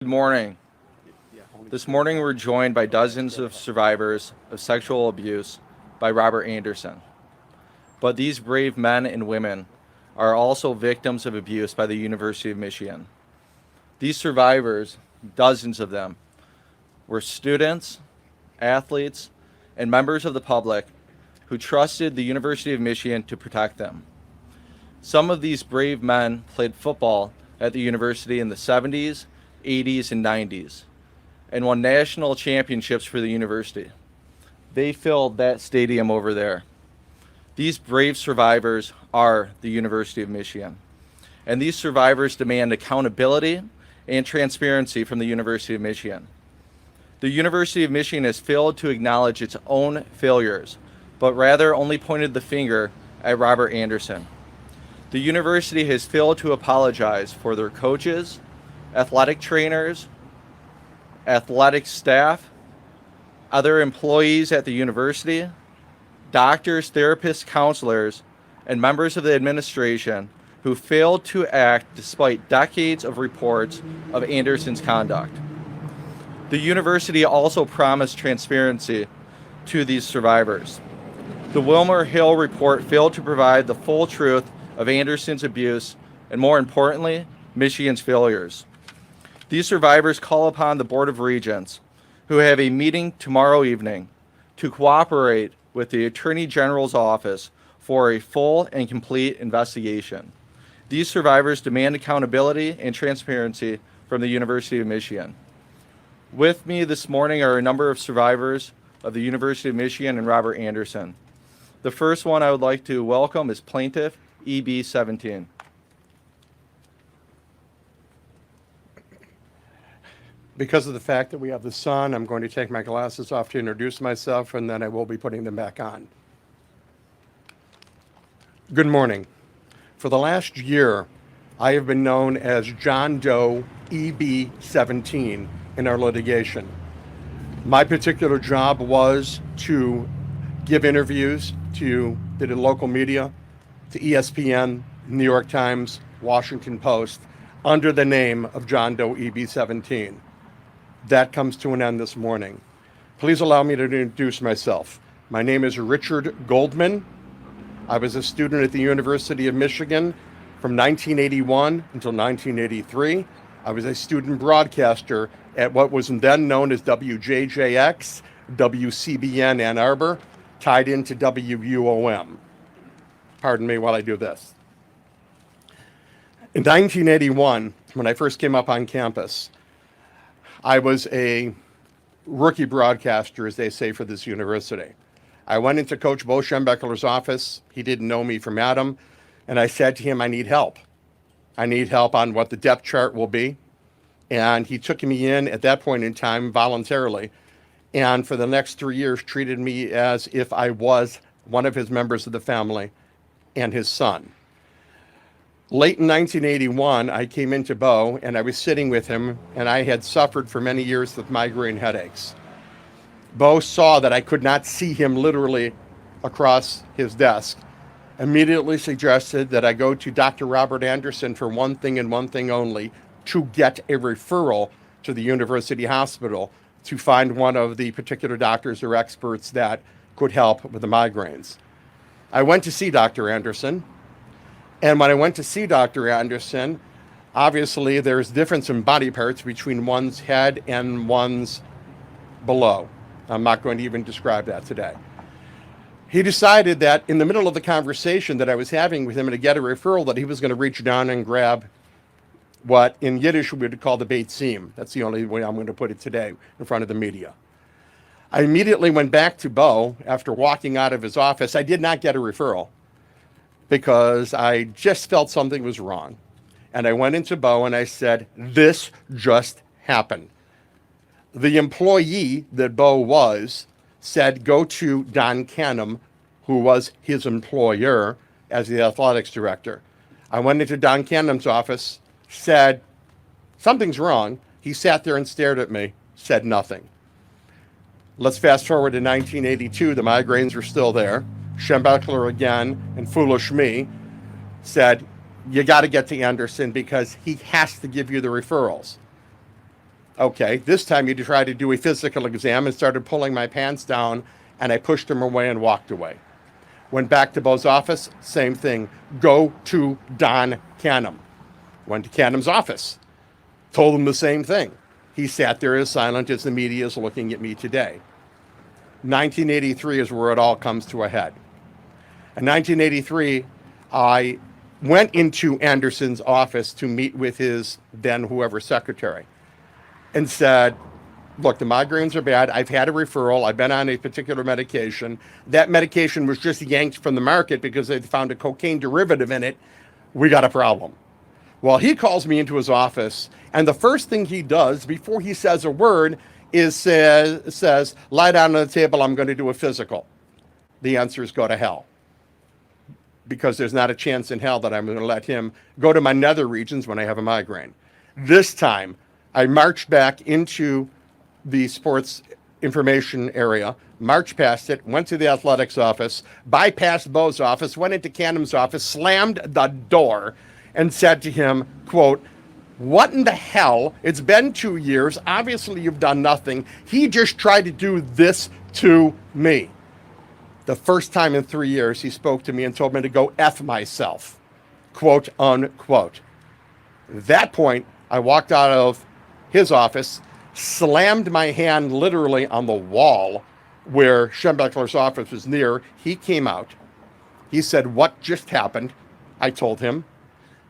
Good morning. This morning we're joined by dozens of survivors of sexual abuse by Robert Anderson. But these brave men and women are also victims of abuse by the University of Michigan. These survivors, dozens of them, were students, athletes, and members of the public who trusted the University of Michigan to protect them. Some of these brave men played football at the university in the 70s, 80s, and 90s, and won national championships for the university. They filled that stadium over there. These brave survivors are the University of Michigan, and these survivors demand accountability and transparency from the University of Michigan. The University of Michigan has failed to acknowledge its own failures, but rather only pointed the finger at Robert Anderson. The university has failed to apologize for their coaches, athletic trainers, athletic staff, other employees at the university, doctors, therapists, counselors, and members of the administration who failed to act despite decades of reports of Anderson's conduct. The university also promised transparency to these survivors. The Wilmer Hill report failed to provide the full truth of Anderson's abuse and, more importantly, Michigan's failures. These survivors call upon the Board of Regents, who have a meeting tomorrow evening, to cooperate with the Attorney General's office for a full and complete investigation. These survivors demand accountability and transparency from the University of Michigan. With me this morning are a number of survivors of the University of Michigan and Robert Anderson. The first one I would like to welcome is Plaintiff EB17. Because of the fact that we have the sun, I'm going to take my glasses off to introduce myself, and then I will be putting them back on. Good morning. For the last year, I have been known as John Doe EB17 in our litigation. My particular job was to give interviews to the local media, to ESPN, New York Times, Washington Post, under the name of John Doe EB17. That comes to an end this morning. Please allow me to introduce myself. My name is Richard Goldman. I was a student at the University of Michigan from 1981 until 1983. I was a student broadcaster at what was then known as WJJX, WCBN Ann Arbor, tied into WUOM. Pardon me while I do this. In 1981, when I first came up on campus, I was a rookie broadcaster, as they say, for this university. I went into Coach Bo Schembechler's office. He didn't know me from Adam. And I said to him, I need help. I need help on what the depth chart will be. And he took me in at that point in time voluntarily. And for the next 3 years, treated me as if I was one of his members of the family and his son. Late in 1981, I came into Bo, and I was sitting with him, and I had suffered for many years with migraine headaches. Bo saw that I could not see him literally across his desk, immediately suggested that I go to Dr. Robert Anderson for one thing and one thing only, to get a referral to the university hospital to find one of the particular doctors or experts that could help with the migraines. I went to see Dr. Anderson. And when I went to see Dr. Anderson, obviously there's difference in body parts between one's head and one's below. I'm not going to even describe that today. He decided that in the middle of the conversation that I was having with him to get a referral, that he was going to reach down and grab what in Yiddish we would call the beit seam. That's the only way I'm going to put it today in front of the media. I immediately went back to Bo after walking out of his office. I did not get a referral, because I just felt something was wrong. And I went into Bo and I said, this just happened. The employee that Bo was said, go to Don Canham, who was his employer as the athletics director. I went into Don Canham's office, said, something's wrong. He sat there and stared at me, said nothing. Let's fast forward to 1982. The migraines were still there. Schembechler again, and foolish me, said, you got to get to Anderson because he has to give you the referrals. Okay, this time he tried to do a physical exam and started pulling my pants down, and I pushed him away and walked away. Went back to Bo's office, same thing. Go to Don Canham. Went to Canham's office. Told him the same thing. He sat there as silent as the media is looking at me today. 1983 is where it all comes to a head. In 1983, I went into Anderson's office to meet with his then whoever secretary and said, look, the migraines are bad. I've had a referral. I've been on a particular medication. That medication was just yanked from the market because they found a cocaine derivative in it. We got a problem. Well, he calls me into his office, and the first thing he does before he says a word is says, lie down on the table, I'm going to do a physical. The answer is go to hell. Because there's not a chance in hell that I'm going to let him go to my nether regions when I have a migraine. This time, I marched back into the sports information area, marched past it, went to the athletics office, bypassed Bo's office, went into Canham's office, slammed the door, and said to him, quote, what in the hell? It's been 2 years. Obviously, you've done nothing. He just tried to do this to me. The first time in 3 years, he spoke to me and told me to go F myself, quote, unquote. At that point, I walked out of his office, slammed my hand literally on the wall where Schembechler's office was near. He came out. He said, what just happened? I told him.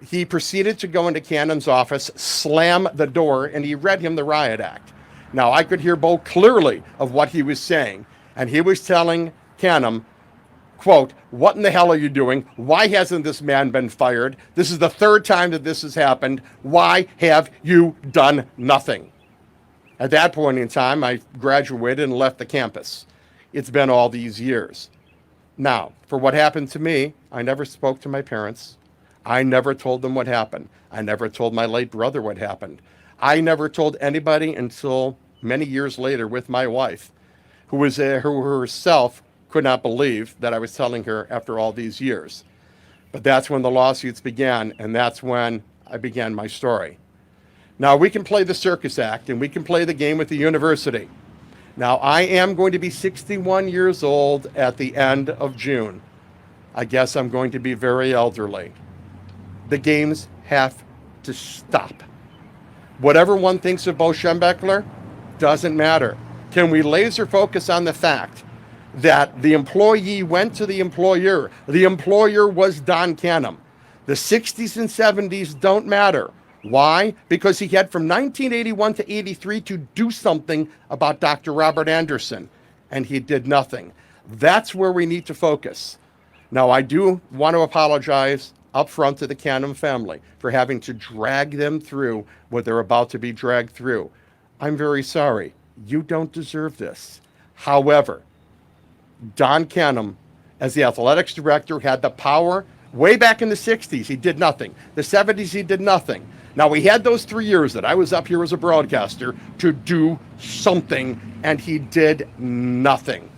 He proceeded to go into Cannon's office, slam the door, and he read him the riot act. Now, I could hear Bo clearly of what he was saying, and he was telling Canham, quote, what in the hell are you doing? Why hasn't this man been fired? This is the third time that this has happened. Why have you done nothing? At that point in time, I graduated and left the campus. It's been all these years. Now, for what happened to me, I never spoke to my parents. I never told them what happened. I never told my late brother what happened. I never told anybody until many years later with my wife, who herself could not believe that I was telling her after all these years. But that's when the lawsuits began, and that's when I began my story. Now, we can play the circus act, and we can play the game with the university. Now, I am going to be 61 years old at the end of June. I guess I'm going to be very elderly. The games have to stop. Whatever one thinks of Bo Schembechler doesn't matter. Can we laser focus on the fact that the employee went to the employer? The employer was Don Canham. The 60s and 70s don't matter. Why? Because he had from 1981 to 83 to do something about Dr. Robert Anderson, and he did nothing. That's where we need to focus. Now, I do want to apologize up front to the Canham family for having to drag them through what they're about to be dragged through. I'm very sorry. You don't deserve this. However, Don Canham, as the athletics director, had the power. Way back in the 60s, he did nothing. The 70s, he did nothing. Now, we had those 3 years that I was up here as a broadcaster to do something, and he did nothing.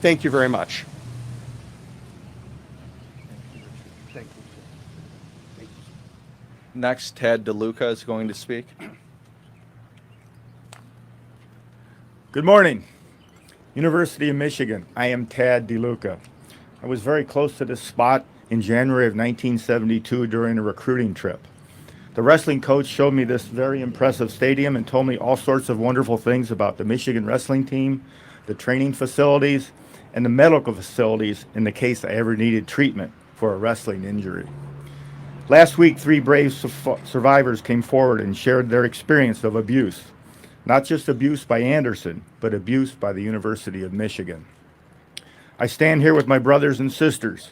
Thank you very much. Thank you. Next, Ted DeLuca is going to speak. Good morning. University of Michigan. I am Tad DeLuca. I was very close to this spot in January of 1972 during a recruiting trip. The wrestling coach showed me this very impressive stadium and told me all sorts of wonderful things about the Michigan wrestling team, the training facilities, and the medical facilities in the case I ever needed treatment for a wrestling injury. Last week, 3 brave survivors came forward and shared their experience of abuse. Not just abuse by Anderson, but abuse by the University of Michigan. I stand here with my brothers and sisters.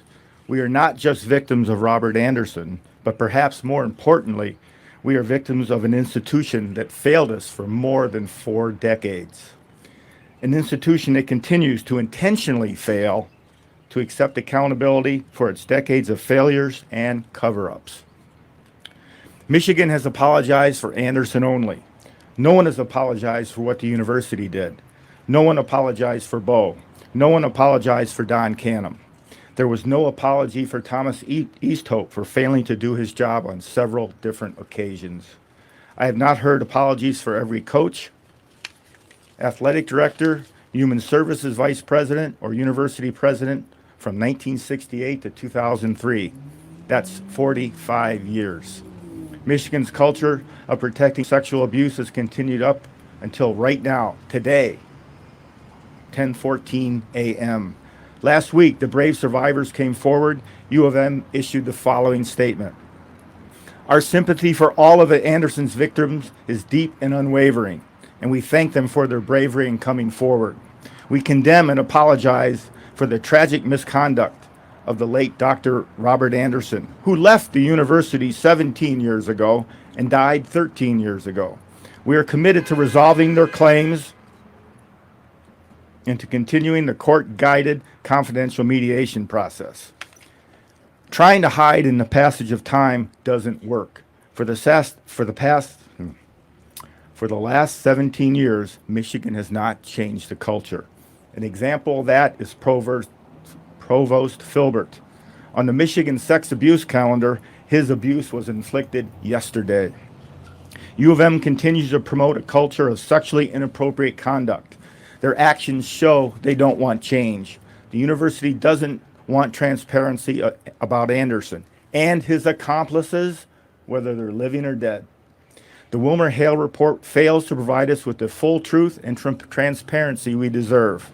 We are not just victims of Robert Anderson, but perhaps more importantly, we are victims of an institution that failed us for more than 4 decades. An institution that continues to intentionally fail to accept accountability for its decades of failures and cover-ups. Michigan has apologized for Anderson only. No one has apologized for what the university did. No one apologized for Bo. No one apologized for Don Canham. There was no apology for Thomas Easthope for failing to do his job on several different occasions. I have not heard apologies for every coach, athletic director, human services vice president, or university president from 1968 to 2003. That's 45 years. Michigan's culture of protecting sexual abuse has continued up until right now, today, 10:14 a.m. Last week, the brave survivors came forward. U of M issued the following statement. Our sympathy for all of Anderson's victims is deep and unwavering, and we thank them for their bravery in coming forward. We condemn and apologize for the tragic misconduct of the late Dr. Robert Anderson, who left the university 17 years ago and died 13 years ago. We are committed to resolving their claims and to continuing the court-guided confidential mediation process. Trying to hide in the passage of time doesn't work. For the last 17 years, Michigan has not changed the culture. An example of that is Provost Filbert. On the Michigan sex abuse calendar, his abuse was inflicted yesterday. U of M continues to promote a culture of sexually inappropriate conduct. Their actions show they don't want change. The university doesn't want transparency about Anderson and his accomplices, whether they're living or dead. The Wilmer Hale report fails to provide us with the full truth and transparency we deserve.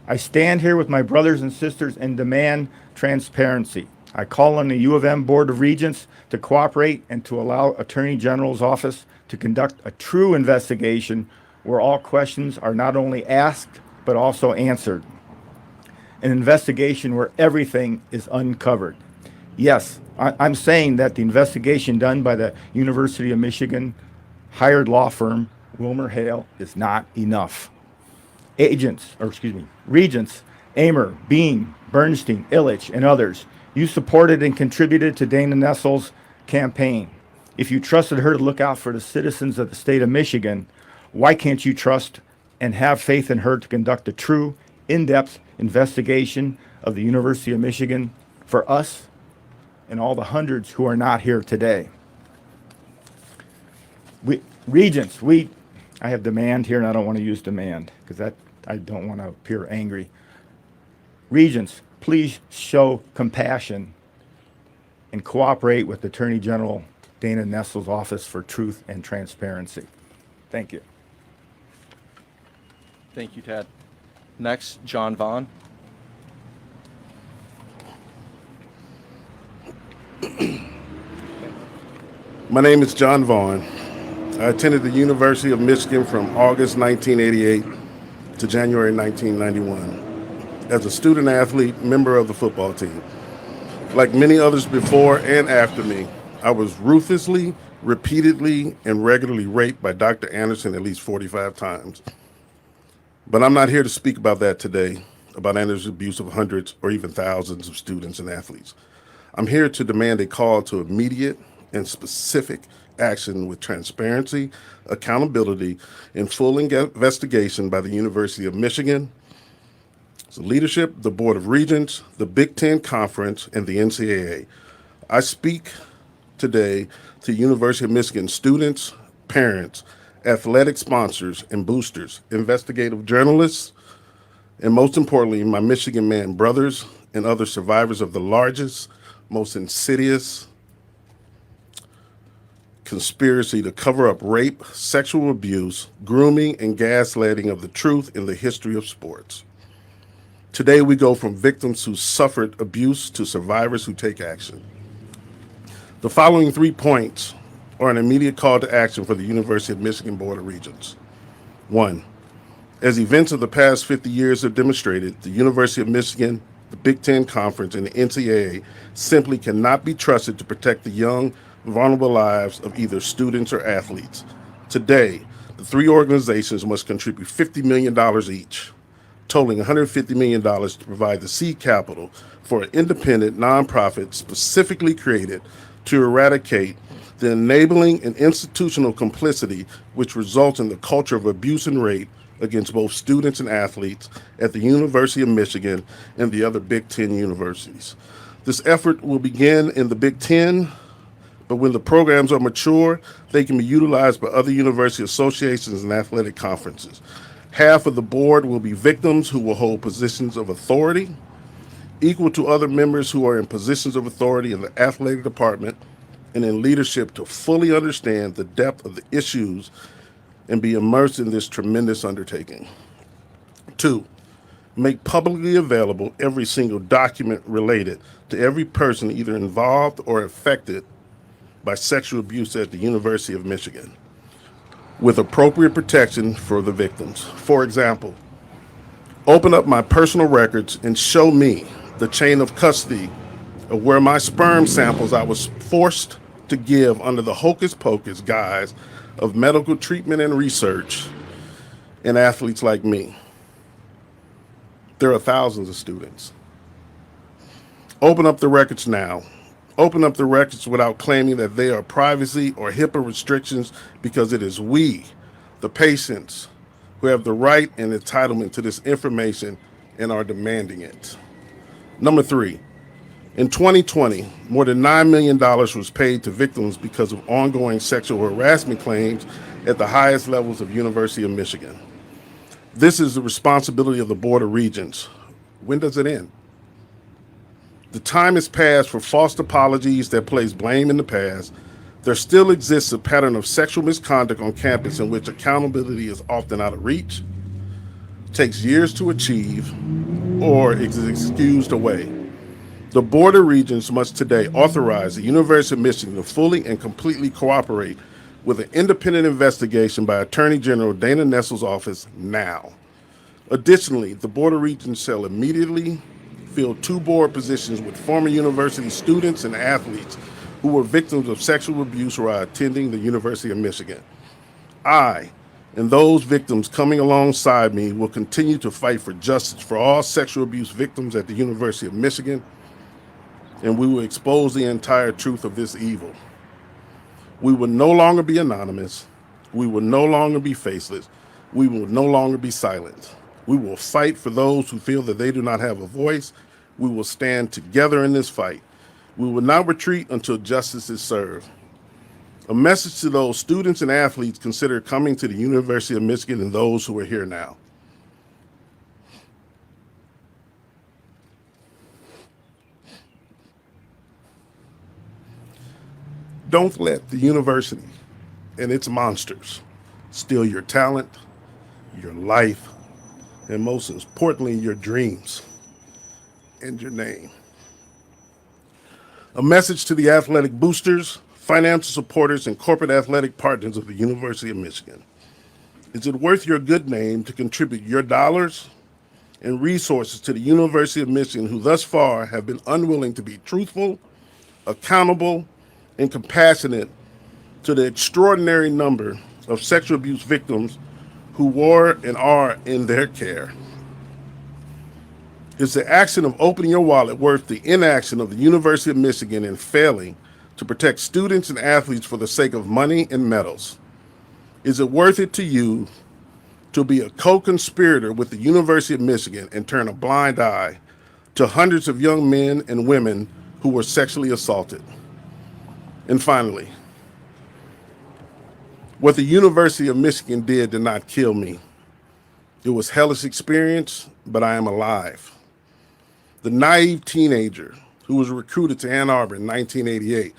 I stand here with my brothers and sisters and demand transparency. I call on the U of M Board of Regents to cooperate and to allow Attorney General's office to conduct a true investigation where all questions are not only asked but also answered. An investigation where everything is uncovered. Yes, I'm saying that the investigation done by the University of Michigan hired law firm Wilmer Hale is not enough. Regents, Amer, Beam, Bernstein, Illich, and others, you supported and contributed to Dana Nessel's campaign. If you trusted her to look out for the citizens of the state of Michigan, why can't you trust and have faith in her to conduct a true, in-depth investigation of the University of Michigan for us and all the hundreds who are not here today? Regents, I have demand here, and I don't want to use demand because I don't want to appear angry. Regents, please show compassion and cooperate with Attorney General Dana Nessel's Office for Truth and Transparency. Thank you. Thank you, Ted. Next, John Vaughn. My name is John Vaughn. I attended the University of Michigan from August 1988 to January 1991 as a student athlete, member of the football team. Like many others before and after me, I was ruthlessly, repeatedly, and regularly raped by Dr. Anderson at least 45 times. But I'm not here to speak about that today, about Anderson's abuse of hundreds or even thousands of students and athletes. I'm here to demand a call to immediate and specific action with transparency, accountability, and full investigation by the University of Michigan, the leadership, the Board of Regents, the Big Ten Conference, and the NCAA. I speak today to University of Michigan students, parents, athletic sponsors and boosters, investigative journalists, and most importantly, my Michigan man brothers and other survivors of the largest, most insidious conspiracy to cover up rape, sexual abuse, grooming, and gaslighting of the truth in the history of sports. Today, we go from victims who suffered abuse to survivors who take action. The following 3 points are an immediate call to action for the University of Michigan Board of Regents. 1, as events of the past 50 years have demonstrated, the University of Michigan, the Big Ten Conference, and the NCAA simply cannot be trusted to protect the young, vulnerable lives of either students or athletes. Today, the 3 organizations must contribute $50 million each, totaling $150 million to provide the seed capital for an independent nonprofit specifically created to eradicate the enabling and institutional complicity which results in the culture of abuse and rape against both students and athletes at the University of Michigan and the other Big Ten universities. This effort will begin in the Big Ten, but when the programs are mature, they can be utilized by other university associations and athletic conferences. Half of the board will be victims who will hold positions of authority, equal to other members who are in positions of authority in the athletic department and in leadership to fully understand the depth of the issues and be immersed in this tremendous undertaking. 2, make publicly available every single document related to every person either involved or affected by sexual abuse at the University of Michigan, with appropriate protection for the victims. For example, open up my personal records and show me the chain of custody of where my sperm samples I was forced to give under the hocus pocus guise of medical treatment and research in athletes like me. There are thousands of students. Open up the records now. Open up the records without claiming that they are privacy or HIPAA restrictions, because it is we, the patients, who have the right and entitlement to this information and are demanding it. Number 3, in 2020, more than $9 million was paid to victims because of ongoing sexual harassment claims at the highest levels of University of Michigan. This is the responsibility of the Board of Regents. When does it end? The time has passed for false apologies that place blame in the past. There still exists a pattern of sexual misconduct on campus in which accountability is often out of reach, takes years to achieve, or is excused away. The Board of Regents must today authorize the University of Michigan to fully and completely cooperate with an independent investigation by Attorney General Dana Nessel's office now. Additionally, the Board of Regents shall immediately fill 2 board positions with former university students and athletes who were victims of sexual abuse while attending the University of Michigan. I and those victims coming alongside me will continue to fight for justice for all sexual abuse victims at the University of Michigan, and we will expose the entire truth of this evil. We will no longer be anonymous. We will no longer be faceless. We will no longer be silent. We will fight for those who feel that they do not have a voice. We will stand together in this fight. We will not retreat until justice is served. A message to those students and athletes consider coming to the University of Michigan and those who are here now. Don't let the university and its monsters steal your talent, your life, and most importantly, your dreams and your name. A message to the athletic boosters, financial supporters, and corporate athletic partners of the University of Michigan. Is it worth your good name to contribute your dollars and resources to the University of Michigan, who thus far have been unwilling to be truthful, accountable, and compassionate to the extraordinary number of sexual abuse victims who were and are in their care? Is the action of opening your wallet worth the inaction of the University of Michigan in failing to protect students and athletes for the sake of money and medals? Is it worth it to you to be a co-conspirator with the University of Michigan and turn a blind eye to hundreds of young men and women who were sexually assaulted? And finally, what the University of Michigan did not kill me. It was hellish experience, but I am alive. The naive teenager who was recruited to Ann Arbor in 1988,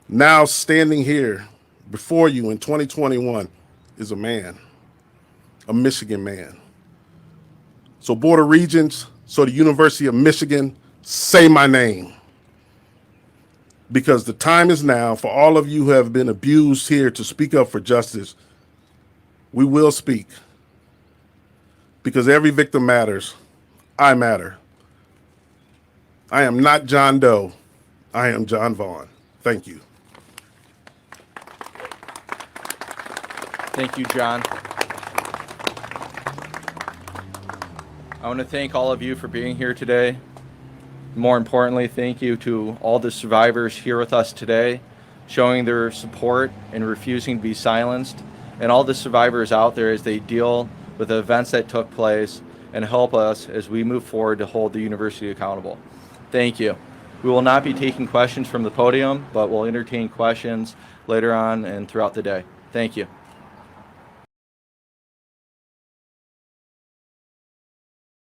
now standing here before you in 2021, is a man, a Michigan man. So Board of Regents, so the University of Michigan, say my name. Because the time is now for all of you who have been abused here to speak up for justice. We will speak. Because every victim matters. I matter. I am not John Doe. I am John Vaughn. Thank you. Thank you, John. I want to thank all of you for being here today. More importantly, thank you to all the survivors here with us today, showing their support and refusing to be silenced, and all the survivors out there as they deal with the events that took place and help us as we move forward to hold the university accountable. Thank you. We will not be taking questions from the podium, but we'll entertain questions later on and throughout the day. Thank you.